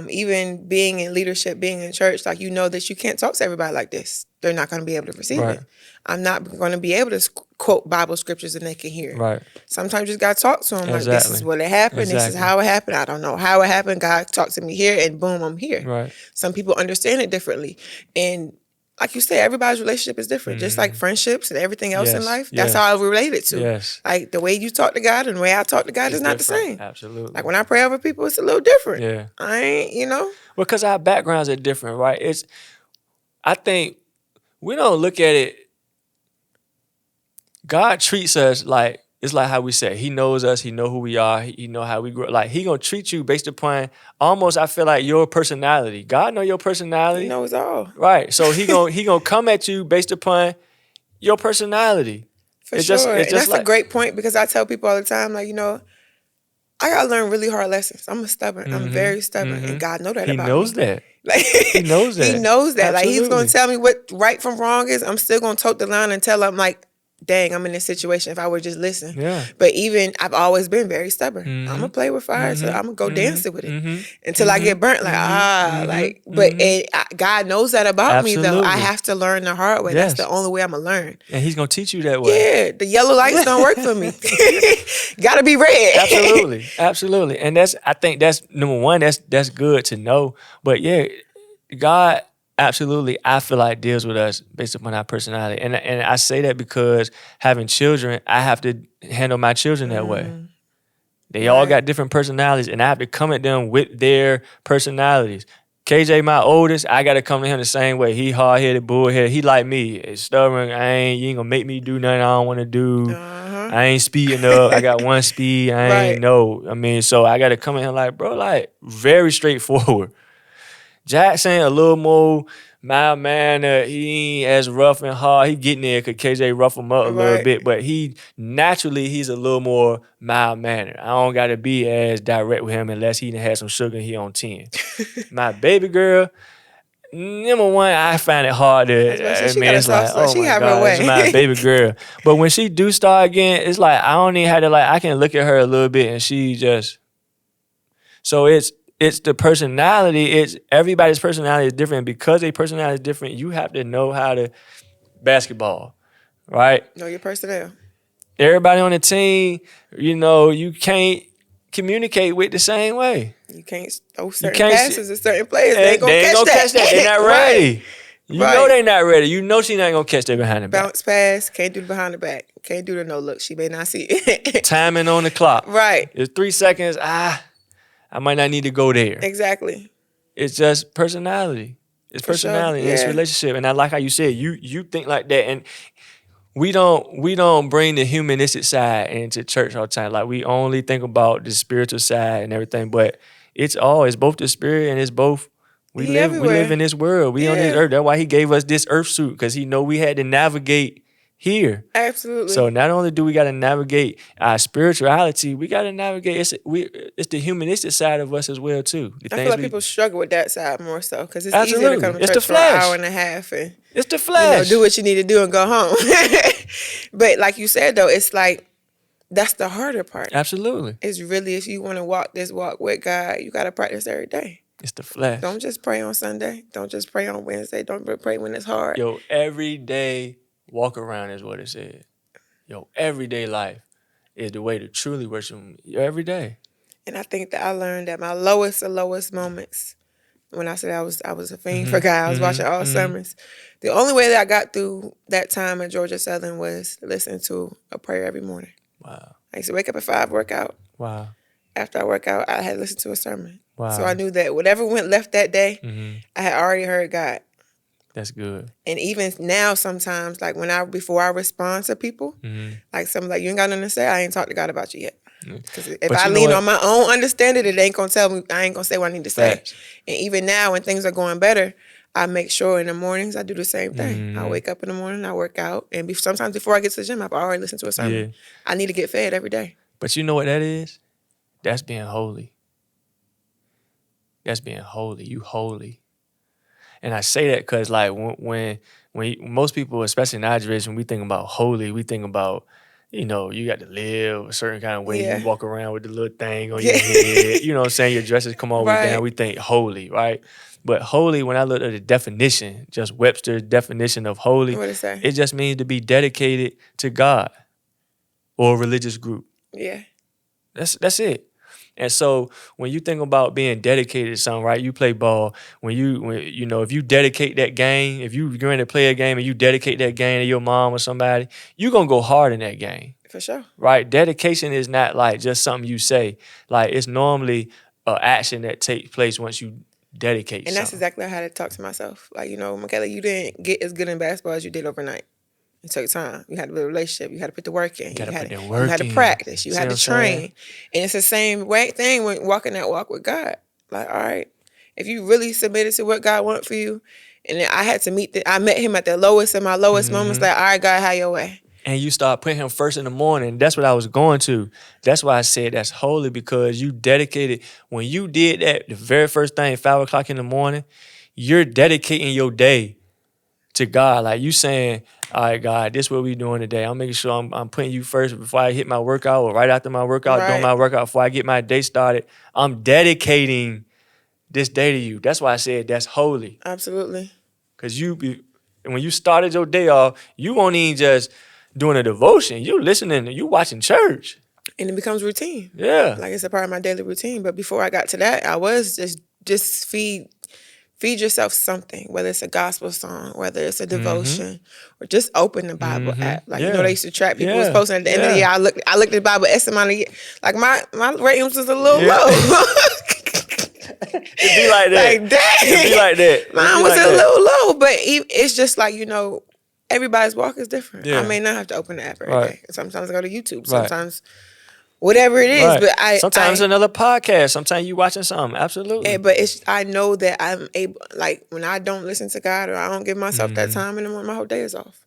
Even being in leadership, being in church, like, that you can't talk to everybody like this. They're not going to be able to receive it. I'm not going to be able to quote Bible scriptures and they can hear. Sometimes you just got to talk to them. Like, this is what it happened. This is how it happened. I don't know how it happened. God talked to me here, and boom, I'm here. Some people understand it differently. And like you said, everybody's relationship is different. Just like friendships and everything else in life, that's how I relate it to. Like, the way you talk to God and the way I talk to God is not the same. Like, when I pray over people, it's a little different. I ain't,
Because our backgrounds are different, right? I think we don't look at it. God treats us like, it's like how we say, he knows us, he know who we are, he know how we grow. Like, he gonna treat you based upon almost, I feel like, your personality. God know your personality.
He knows all.
Right. So he gonna come at you based upon your personality.
For sure. And that's a great point, because I tell people all the time, like, I gotta learn really hard lessons. I'm stubborn. I'm very stubborn. And God knows that about me.
He knows that.
Like,
he knows that.
He knows that. Like, he's gonna tell me what right from wrong is. I'm still gonna tote the line and tell him, like, dang, I'm in this situation if I would just listen. But even, I've always been very stubborn. I'm going to play with fire, so I'm going to go dancing with it until I get burnt. Like, but God knows that about me, though. I have to learn the hard way. That's the only way I'm going to learn.
And he's going to teach you that way.
Yeah, the yellow lights don't work for me. Got to be red.
Absolutely. And I think that's, number one, that's good to know. But yeah, God, absolutely, I feel like deals with us based upon our personality. And I say that because having children, I have to handle my children that way. They all got different personalities, and I have to come at them with their personalities. KJ, my oldest, I got to come to him the same way. He hard-headed, bullheaded. He like me. It's stubborn. You ain't going to make me do nothing I don't want to do. I ain't speeding up. I got one speed. I ain't know. I mean, so I got to come at him like, bro, like, very straightforward. Jackson, a little more mild mannered. He ain't as rough and hard. He getting there because KJ rough him up a little bit, but he's a little more mild mannered. I don't got to be as direct with him unless he done had some sugar and he on 10. My baby girl, number one, I find it hard to. It's like, oh my God, it's my baby girl. But when she do start again, it's like I don't even have to, like, I can look at her a little bit and she just. So it's the personality. It's everybody's personality is different. Because their personality is different, you have to know how to basketball, right?
Know your personnel.
Everybody on the team, you can't communicate with the same way.
You can't throw certain passes to certain players. They ain't
gonna catch that. They're not ready.
Right.
You know they're not ready. You know she's not gonna catch that behind the back.
Bounce pass, can't do the behind the back. Can't do the no look. She may not see it.
Timing on the clock.
Right.
It's 3 seconds. I might not need to go there.
Exactly.
It's just personality. It's
For
personality.
Sure. Yeah.
It's relationship. And I like how you said you think like that. And we don't bring the humanistic side into church all the time. Like we only think about the spiritual side and everything. But it's both the spirit and it's both. We live in this world. We on this earth. That's why he gave us this earth suit, because he know we had to navigate here.
Absolutely.
So not only do we got to navigate our spirituality, we got to navigate. It's the humanistic side of us as well too.
I feel like people struggle with that side more so, because it's easier to come to
it's
church for an hour and a half and
it's the flesh.
do what you need to do and go home. But like you said though, it's like that's the harder part.
Absolutely.
It's really, if you want to walk this walk with God, you got to practice every day.
It's the flesh.
Don't just pray on Sunday. Don't just pray on Wednesday. Don't pray when it's hard.
Yo, everyday walk around is what it said. Yo, everyday life is the way to truly worship him. Every day.
And I think that I learned that my lowest moments, when I said I was a fiend for God, I was watching all sermons. The only way that I got through that time at Georgia Southern was to listen to a prayer every morning.
Wow.
I used to wake up at 5, work out.
Wow.
After I work out, I had listened to a sermon.
Wow.
So I knew that whatever went left that day, I had already heard God.
That's good.
And even now, sometimes, like before I respond to people, like something like, you ain't got nothing to say, I ain't talked to God about you yet. Because if I lean on my own understanding, it ain't gonna tell me, I ain't gonna say what I need to say.
Facts.
And even now, when things are going better, I make sure in the mornings I do the same thing. I wake up in the morning, I work out, and sometimes before I get to the gym, I've already listened to a sermon.
Yeah.
I need to get fed every day.
But you know what that is? That's being holy. That's being holy. You holy. And I say that because, like, when most people, especially in our generation, we think about holy, we think about, you got to live a certain kind of way.
Yeah.
You walk around with the little thing on your head. You know what I'm saying? Your dresses come all the way down. We think holy, right? But holy, when I look at the definition, just Webster's definition of holy,
What does it say?
it just means to be dedicated to God or a religious group.
Yeah.
That's it. And so when you think about being dedicated to something, right? You play ball. When if you dedicate that game, if you're going to play a game and you dedicate that game to your mom or somebody, you're going to go hard in that game.
For sure.
Right? Dedication is not like just something you say. Like, it's normally an action that takes place once you dedicate
And that's
something.
exactly how I had to talk to myself. Like, Michaela, you didn't get as good in basketball as you did overnight. It took time. You had to build a relationship. You had to put the work in. You had to practice. You had to train. And it's the same thing when walking that walk with God. Like, all right, if you really submitted to what God wants for you, and then I met him at the lowest of my lowest moments, like, all right, God, have your way.
And you start putting him first in the morning. That's what I was going to. That's why I said that's holy, because you dedicated. When you did that, the very first thing, 5 o'clock in the morning, you're dedicating your day to God. Like, you saying, all right, God, this is what we doing today. I'm making sure I'm putting you first before I hit my workout, or right after my workout, doing my workout before I get my day started. I'm dedicating this day to you. That's why I said that's holy.
Absolutely.
Because when you started your day off, you won't even just doing a devotion. You listening, you watching church.
And it becomes routine.
Yeah.
Like, it's a part of my daily routine. But before I got to that, I was just feed yourself something, whether it's a gospel song, whether it's a devotion, or just open the Bible app. Like, they used to track people was posting at the end of the year. I looked at the Bible S amount of years. Like, my ratings was a little low.
It'd be like that.
Like, dang.
It'd be like that.
Mine was a little low, but it's just like, everybody's walk is different.
Yeah.
I may not have to open the app every day. Sometimes I go to YouTube.
Right.
Sometimes whatever it is, but
sometimes another podcast. Sometimes you watching something. Absolutely.
But I know that I'm able. Like, when I don't listen to God, or I don't give myself that time in the morning, my whole day is off.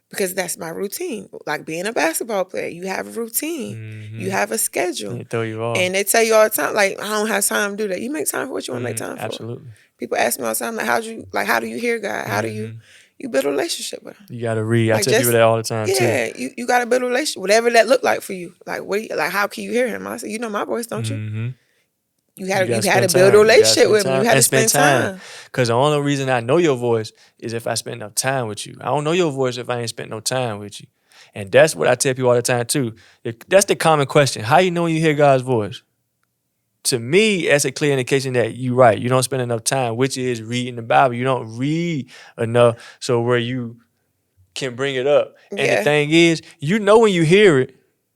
Because that's my routine. Like, being a basketball player, you have a routine. You have a schedule.
They throw you off.
And they tell you all the time, like, I don't have time to do that. You make time for what you want to make time for.
Absolutely.
People ask me all the time, like, how do you hear God? How do you build a relationship with him?
You got to read. I tell people that all the time, too.
Yeah, you got to build a relationship, whatever that look like for you. Like, how can you hear him? I say, you know my voice, don't you? You had to build a relationship with me. You had to spend time.
Because the only reason I know your voice is if I spend enough time with you. I don't know your voice if I ain't spent no time with you. And that's what I tell people all the time too. That's the common question. How you know when you hear God's voice? To me, that's a clear indication that you're right. You don't spend enough time, which is reading the Bible. You don't read enough so where you can bring it up. And the thing is, you know when you hear it,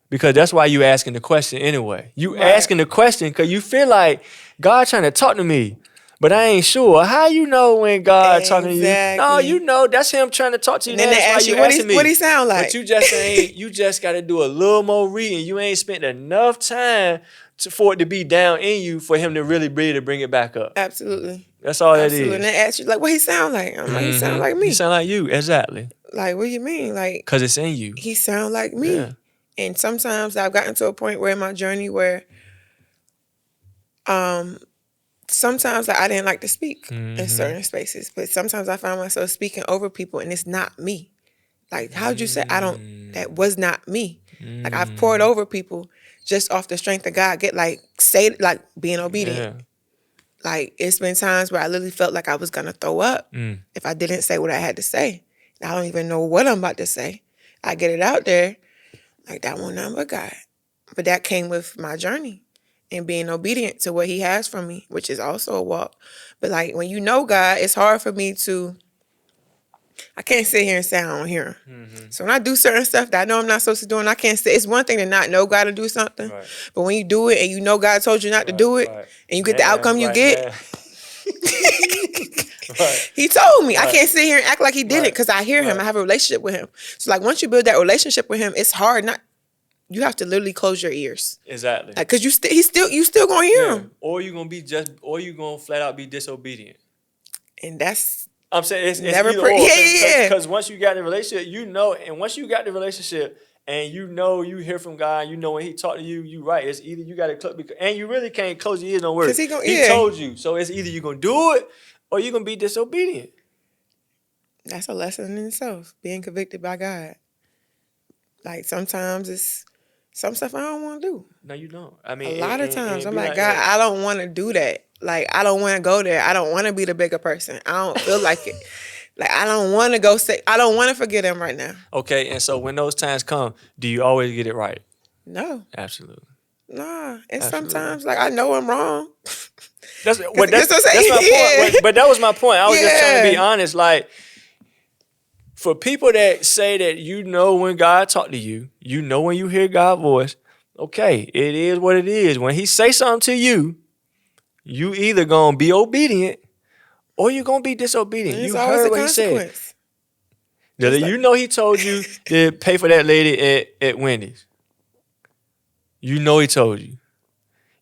because that's why you asking the question anyway. You asking the question because you feel like God trying to talk to me, but I ain't sure. How you know when God talking to you? No, you know that's him trying to talk to you.
And then they ask you what he sound like.
But you just ain't. You just got to do a little more reading. You ain't spent enough time for it to be down in you for him to really be able to bring it back up.
Absolutely.
That's all that is.
And they ask you like, what he sound like? I'm like, he sound like me.
He sound like you, exactly.
Like, what do you mean? Like,
because it's in you.
He sound like me. Yeah. And sometimes I've gotten to a point where in my journey where sometimes I didn't like to speak in certain spaces, but sometimes I find myself speaking over people and it's not me. Like, how'd you say that was not me? Like, I've poured over people just off the strength of God, being obedient. Yeah. Like, it's been times where I literally felt like I was going to throw up if I didn't say what I had to say. I don't even know what I'm about to say. I get it out there. Like, that won't nothing but God. But that came with my journey and being obedient to what he has for me, which is also a walk. But, like, when you know God, it's hard for me I can't sit here and say I don't hear him. So when I do certain stuff that I know I'm not supposed to do, and I can't say, it's one thing to not know God to do something, but when you do it and you know God told you not to do it, and you get the outcome you get, he told me. I can't sit here and act like he did it because I hear him. I have a relationship with him. So like once you build that relationship with him, it's hard you have to literally close your ears.
Exactly.
Because you still gonna hear him.
Or you gonna flat out be disobedient.
And that's
I'm saying it's
never
either or. Because once you got the relationship, once you got the relationship and you hear from God, when he talk to you, you right. It's either you got to close, and you really can't close your ears no words. He told you. So it's either you're going to do it or you're going to be disobedient.
That's a lesson in itself, being convicted by God. Like sometimes it's some stuff I don't want to do.
No, you don't. I mean,
a lot of times I'm like, God, I don't want to do that. Like, I don't want to go there. I don't want to be the bigger person. I don't feel like it. Like, I don't want to I don't want to forget him right now.
Okay, and so when those times come, do you always get it right?
No.
Absolutely.
Nah. And sometimes, like, I know I'm wrong.
That's my point. But that was my point. I was just trying to be honest. Like, for people that say that when God talk to you, when you hear God's voice, okay, it is what it is. When he say something to you, you either gonna be obedient or you're gonna be disobedient. You heard what he said. He told you to pay for that lady at Wendy's. He told you.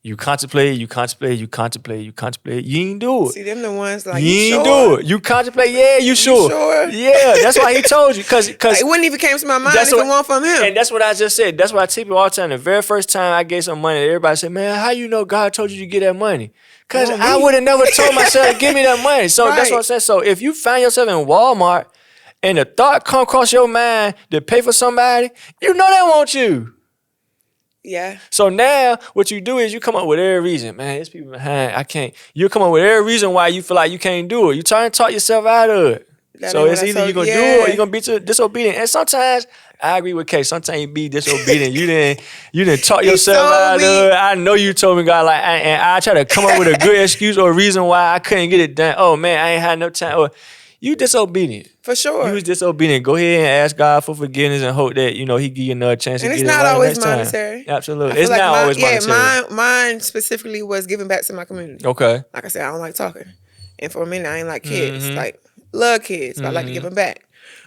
You contemplate. You ain't do it.
See, them the ones like,
you ain't do it. You contemplate, yeah, you sure. Yeah, that's why he told you. Cause
it wouldn't even came to my mind if it weren't from him.
And that's what I just said. That's what I tell people all the time. The very first time I gave some money, everybody said, man, how you know God told you to get that money? Because I would have never told myself to give me that money. So that's what I said. So if you find yourself in Walmart and the thought come across your mind to pay for somebody, they want you.
Yeah.
So now what you do is you come up with every reason. Man, there's people behind. I can't. You come up with every reason why you feel like you can't do it. You try and talk yourself out of it. So it's either you're going to do it or you're going to be disobedient. And sometimes, I agree with Kay. Sometimes you be disobedient. You didn't talk yourself out of it. I know you told me, God, and I try to come up with a good excuse or a reason why I couldn't get it done. Oh, man, I ain't had no time. Or you disobedient.
For sure.
You was disobedient. Go ahead and ask God for forgiveness and hope that, he give you another chance to get it right.
And it's not always monetary.
Absolutely. It's not always monetary.
Yeah, mine specifically was giving back to my community.
Okay.
Like I said, I don't like talking. And for a minute, I ain't like kids. Like, love kids, but I like to give them back.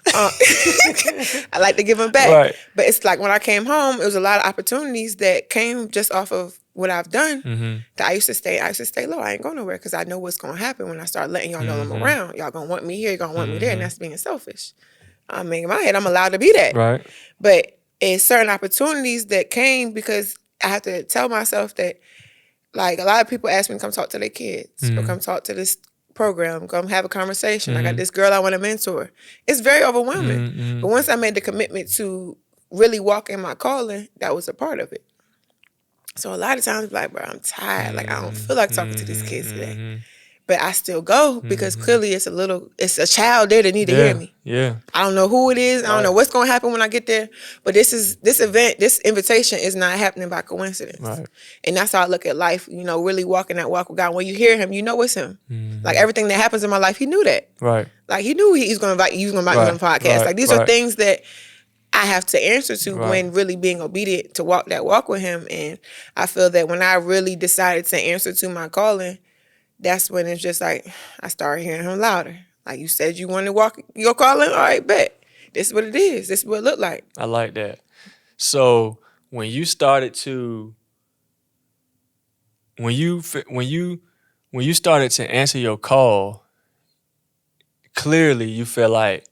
I like to give them back.
Right.
But it's like when I came home, it was a lot of opportunities that came just off of what I've done. That I used to stay low. I ain't going nowhere because I know what's going to happen when I start letting y'all know I'm around. Y'all going to want me here, you're going to want me there, and that's being selfish. I mean, in my head, I'm allowed to be that.
Right.
But it's certain opportunities that came because I have to tell myself that, like, a lot of people ask me to come talk to their kids or come talk to this program, come have a conversation. I got this girl I want to mentor. It's very overwhelming. But once I made the commitment to really walk in my calling, that was a part of it. So a lot of times, like, bro, I'm tired. Like, I don't feel like talking to these kids today. But I still go because clearly it's a child there that need to hear me.
Yeah.
I don't know who it is. I don't know what's going to happen when I get there. But this invitation is not happening by coincidence.
Right.
And that's how I look at life, really walking that walk with God. When you hear him, you know it's him. Like everything that happens in my life, he knew that.
Right.
Like he knew he was going to invite you, me on the podcast.
Right.
Like these are things that I have to answer to when really being obedient to walk that walk with him. And I feel that when I really decided to answer to my calling, that's when it's just like I started hearing him louder. Like you said you want to walk your calling? All right, bet. This is what it is. This is what it looked like.
I like that. So when you started to answer your call, clearly you felt like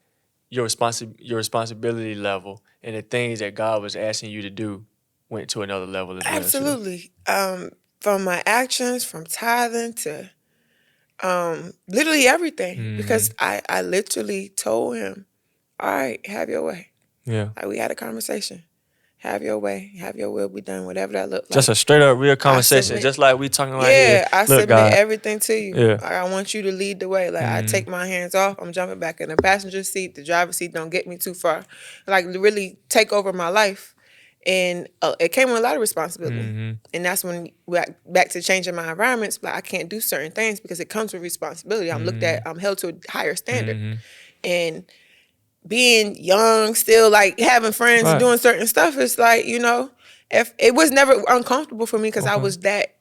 your responsibility level and the things that God was asking you to do went to another level as well.
Absolutely. From my actions, from tithing to literally everything. Because I literally told him, all right, have your way.
Yeah.
Like we had a conversation. Have your way. Have your will be done, whatever that looked like.
Just a straight up real conversation, just like we talking right here.
Yeah, I submit everything to you.
Yeah.
Like, I want you to lead the way. Like I take my hands off. I'm jumping back in the passenger seat. The driver's seat don't get me too far. Like really take over my life. And it came with a lot of responsibility. And that's when back to changing my environments. But I can't do certain things because it comes with responsibility. I'm held to a higher standard. And being young, still like having friends and doing certain stuff, it's like, if it was never uncomfortable for me because I was that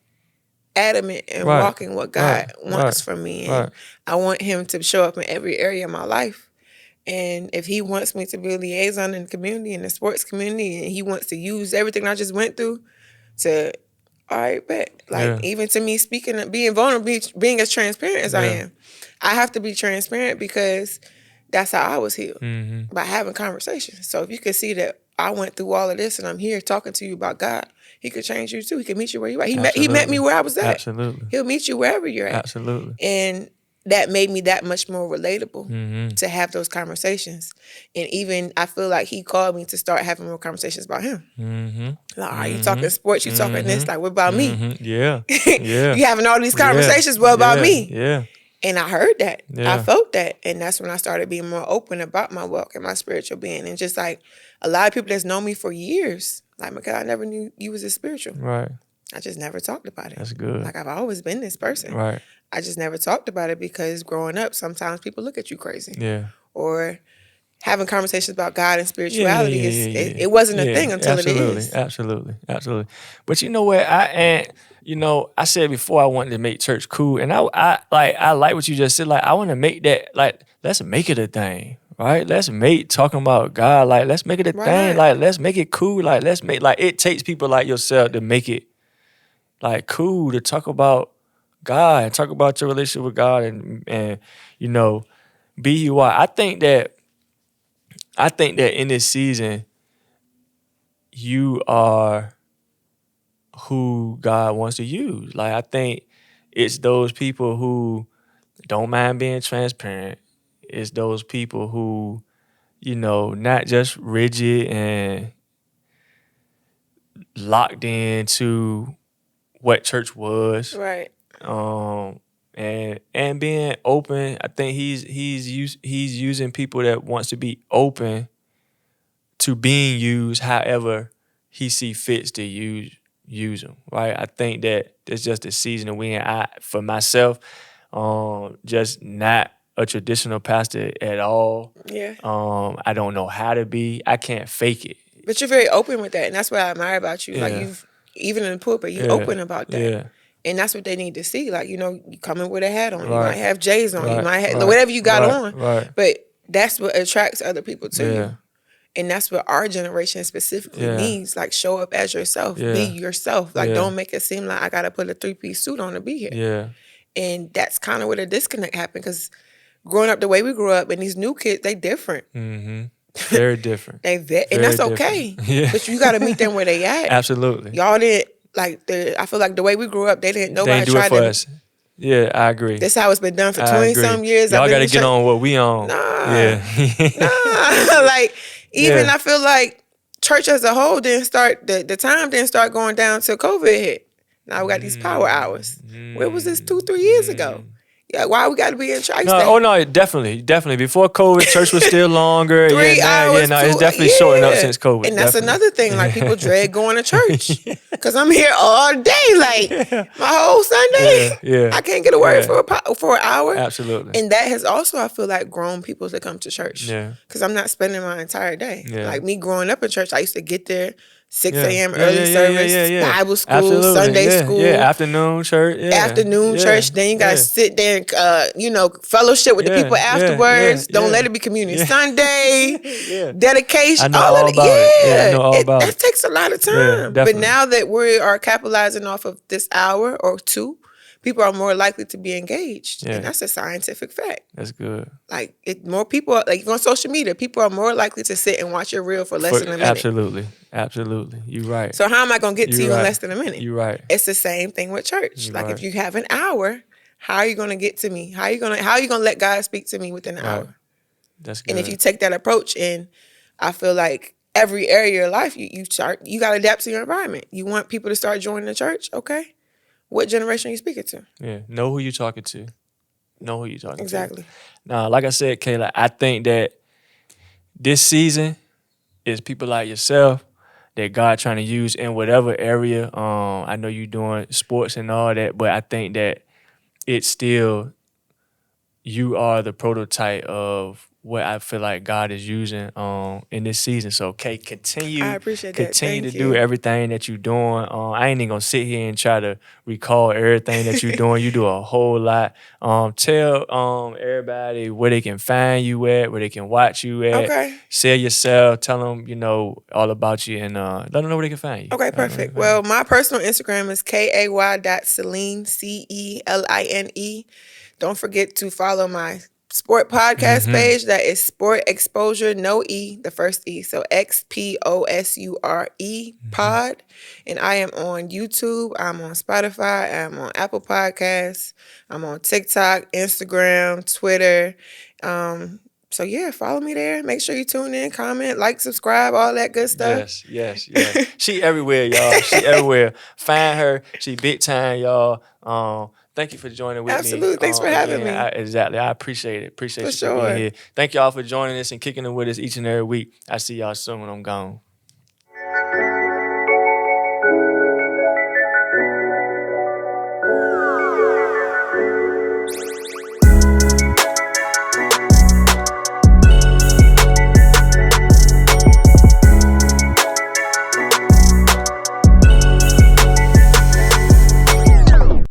adamant and walking what God wants from me. And I want him to show up in every area of my life. And if he wants me to be a liaison in the community, in the sports community, and he wants to use everything I just went through to, all right, bet. Like even to me speaking and being vulnerable, being as transparent as I am, I have to be transparent because that's how I was healed, by having conversations. So if you can see that I went through all of this and I'm here talking to you about God, he could change you too. He could meet you where you are. He met me where I was at.
Absolutely.
He'll meet you wherever you're at.
Absolutely.
And that made me that much more relatable to have those conversations. And even I feel like he called me to start having more conversations about him. Like, are you talking sports? You talking this? Like, what about me?
Yeah. Yeah.
You having all these conversations, what about me?
Yeah.
And I heard that.
Yeah.
I felt that. And that's when I started being more open about my walk and my spiritual being. And just like a lot of people that's known me for years, like, because I never knew you was a spiritual.
Right.
I just never talked about it.
That's good.
Like, I've always been this person.
Right.
I just never talked about it because growing up, sometimes people look at you crazy.
Yeah.
Or having conversations about God and spirituality, it wasn't a thing until it is.
Absolutely. But you know what? I said before I wanted to make church cool, and I like what you just said. Like I want to make that, like, let's make it a thing, right? Let's make talking about God, like let's make it a thing, like let's make it cool, like let's make, like, it takes people like yourself to make it like cool to talk about God and talk about your relationship with God and be who you are. I think that in this season, you are who God wants to use. Like, I think it's those people who don't mind being transparent. It's those people who, not just rigid and locked into what church was.
Right.
And being open. I think he's using people that wants to be open to being used however he see fits to use them, right? I think that it's just the season that we in. For myself, just not a traditional pastor at all.
Yeah.
I don't know how to be. I can't fake it.
But you're very open with that, and that's what I admire about you.
Yeah.
Like you've, even in the pulpit, you're open about that.
Yeah.
And that's what they need to see. Like, you coming with a hat on.
Right.
You might have J's on.
Right.
You might have whatever you got on.
Right.
But that's what attracts other people to
Yeah.
you. And that's what our generation specifically needs. Like, show up as yourself.
Yeah.
Be yourself. Like,
Yeah.
don't make it seem like I got to put a 3-piece suit on to be here.
Yeah.
And that's kind of where the disconnect happened. Because growing up the way we grew up, and these new kids, they different.
Mm-hmm. Very different.
And that's okay.
Yeah.
But you got to meet them where they at.
Absolutely.
Y'all didn't, I feel like the way we grew up, nobody
do
tried
it for
to.
us. Yeah, I agree.
This how it's been done for 20-some years.
Y'all got to get on what we on.
Nah.
Yeah.
Nah. Like, even I feel like church as a whole didn't start, the time didn't start going down till COVID hit. Now we got these power hours. Where was this 2-3 years ago? Yeah, why we got to be in church?
No, definitely. Before COVID, church was still longer.
3 hours.
It's definitely shortened up since COVID.
And that's another thing. Like, people dread going to church because I'm here all day, like my whole Sunday.
Yeah.
I can't get away for an hour.
Absolutely.
And that has also, I feel like, grown people to come to church.
Yeah.
Because I'm not spending my entire day.
Yeah.
Like me growing up in church, I used to get there 6 a.m. early service, Bible school,
Absolutely.
Sunday school.
Afternoon church.
Afternoon church. Then you got to sit there and, fellowship with the people afterwards. Don't let it be communion Sunday. Dedication.
I know all about it. I know all about it.
That takes a lot of time. But now that we are capitalizing off of this hour or two, people are more likely to be engaged. And that's a scientific fact.
That's good.
Like, more people, like on social media, people are more likely to sit and watch your reel for less than a minute.
Absolutely. You're right.
So how am I going to get to you in less than a minute?
You're right.
It's the same thing with church. If you have an hour, how are you going to get to me? How are you going to let God speak to me within an hour?
That's good.
And if you take that approach, and I feel like every area of your life, you got to adapt to your environment. You want people to start joining the church, okay? What generation are you speaking to?
Yeah, know who you're talking to.
Exactly.
Now, like I said, Kayla, I think that this season is people like yourself that God trying to use in whatever area. I know you're doing sports and all that, but I think that it's still, you are the prototype of what I feel like God is using in this season. So, Kay, continue to do everything that you're doing. I ain't even gonna sit here and try to recall everything that you're doing. You do a whole lot. Tell everybody where they can find you at, where they can watch you at.
Okay.
Sell yourself. Tell them, all about you, and let them know where they can find you.
Okay, perfect. Well, my personal Instagram is kay.celine, CELINE. Don't forget to follow my sport podcast page. That is Sport Exposure, no E, the first E. So XPOSURE pod. And I am on YouTube. I'm on Spotify. I'm on Apple Podcasts. I'm on TikTok, Instagram, Twitter. So yeah, follow me there. Make sure you tune in, comment, like, subscribe, all that good stuff.
Yes. She everywhere, y'all. She everywhere. Find her. She big time, y'all. Thank you for joining with me.
Absolutely. Thanks for having me.
Exactly. I appreciate it. Appreciate you for being here. Thank y'all for joining us and kicking it with us each and every week. I see y'all soon when I'm gone.